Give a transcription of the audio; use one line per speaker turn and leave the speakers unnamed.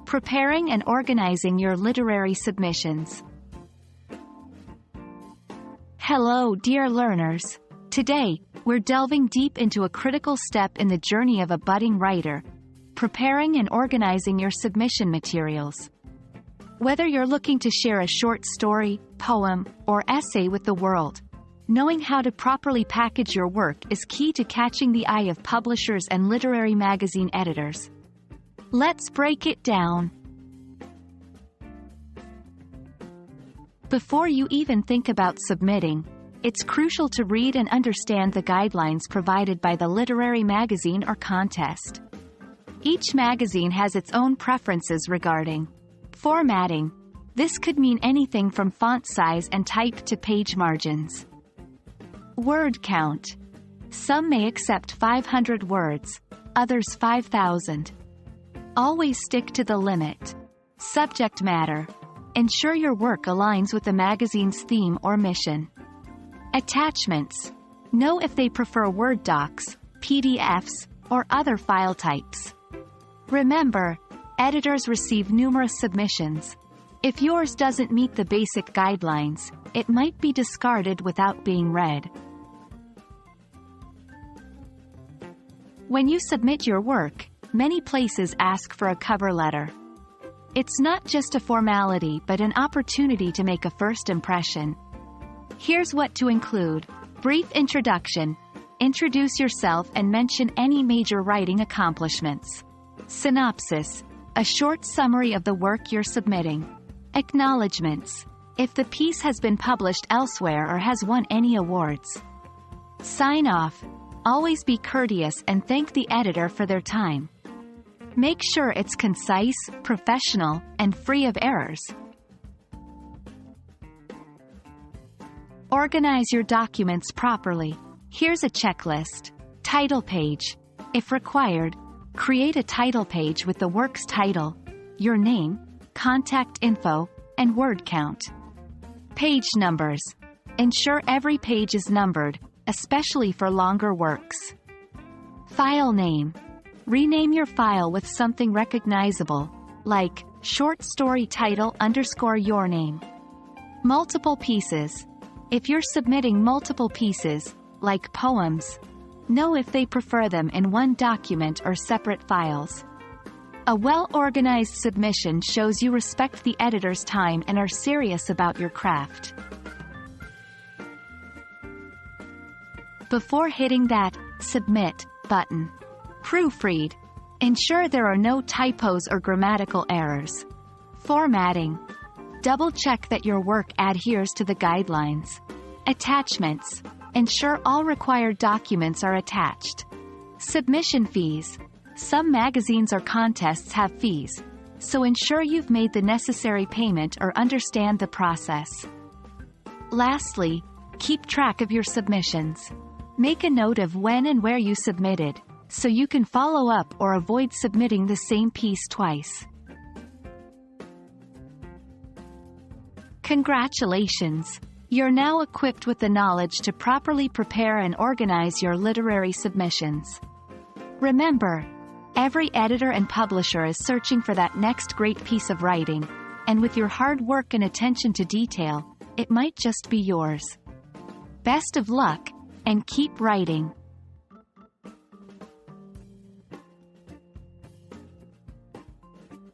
Preparing and organizing your literary submissions. Hello, dear learners. Today, we're delving deep into a critical step in the journey of a budding writer: preparing and organizing your submission materials. Whether you're looking to share a short story, poem, or essay with the world, knowing how to properly package your work is key to catching the eye of publishers and literary magazine editors. Let's break it down. Before you even think about submitting, it's crucial to read and understand the guidelines provided by the literary magazine or contest. Each magazine has its own preferences regarding formatting. This could mean anything from font size and type to page margins. Word count. Some may accept 500 words, others 5,000. Always stick to the limit. Subject matter. Ensure your work aligns with the magazine's theme or mission. Attachments. Know if they prefer Word docs, PDFs, or other file types. Remember, editors receive numerous submissions. If yours doesn't meet the basic guidelines, it might be discarded without being read. When you submit your work, many places ask for a cover letter. It's not just a formality but an opportunity to make a first impression. Here's what to include. Brief introduction. Introduce yourself and mention any major writing accomplishments. Synopsis. A short summary of the work you're submitting. Acknowledgements. If the piece has been published elsewhere or has won any awards. Sign off. Always be courteous and thank the editor for their time. Make sure it's concise, professional, and free of errors. Organize your documents properly. Here's a checklist. Title page. If required, create a title page with the work's title, your name, contact info, and word count. Page numbers. Ensure every page is numbered, especially for longer works. File name. Rename your file with something recognizable, like short story title _ your name. Multiple pieces. If you're submitting multiple pieces, like poems, know if they prefer them in one document or separate files. A well-organized submission shows you respect the editor's time and are serious about your craft. Before hitting that Submit button, proofread. Ensure there are no typos or grammatical errors. Formatting. Double-check that your work adheres to the guidelines. Attachments. Ensure all required documents are attached. Submission fees. Some magazines or contests have fees, so ensure you've made the necessary payment or understand the process. Lastly, keep track of your submissions. Make a note of when and where you submitted, so you can follow up or avoid submitting the same piece twice. Congratulations! You're now equipped with the knowledge to properly prepare and organize your literary submissions. Remember, every editor and publisher is searching for that next great piece of writing, and with your hard work and attention to detail, it might just be yours. Best of luck, and keep writing.